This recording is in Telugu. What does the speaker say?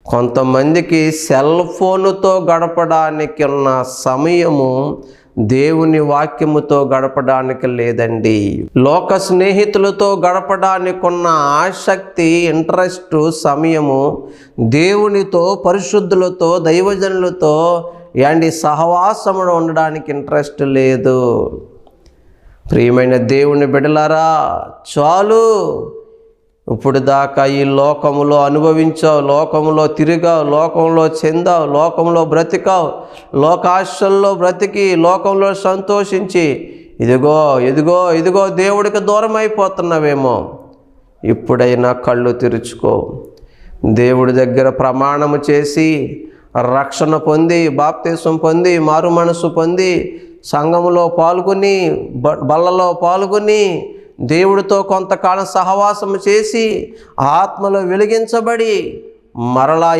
కొంతమందికి సెల్ ఫోనుతో గడపడానికి ఉన్న సమయము దేవుని వాక్యముతో గడపడానికి లేదండి. లోక స్నేహితులతో గడపడానికి ఉన్న ఆసక్తి, ఇంట్రెస్ట్, సమయము దేవునితో, పరిశుద్ధులతో, దైవజనులతో సహవాసములో ఉండడానికి ఇంట్రెస్ట్ లేదు. ప్రియమైన దేవుని బిడ్డలారా, చాలు. ఇప్పుడు దాకా ఈ లోకములో అనుభవించావు, లోకములో తిరిగావు, లోకంలో చెందావు, లోకంలో బ్రతికావు, లోకాశల్లో బ్రతికి లోకంలో సంతోషించి ఇదిగో ఇదిగో ఇదిగో దేవుడికి దూరం అయిపోతున్నావేమో. ఇప్పుడైనా కళ్ళు తెరుచుకో. దేవుడి దగ్గర ప్రమాణము చేసి రక్షణ పొంది, బాప్తిసం పొంది, మారు మనసు పొంది, సంఘములో పాల్గొని, బల్లలో పాల్గొని, దేవుడితో కొంతకాలం సహవాసము చేసి, ఆత్మలో వెలిగించబడి మరలా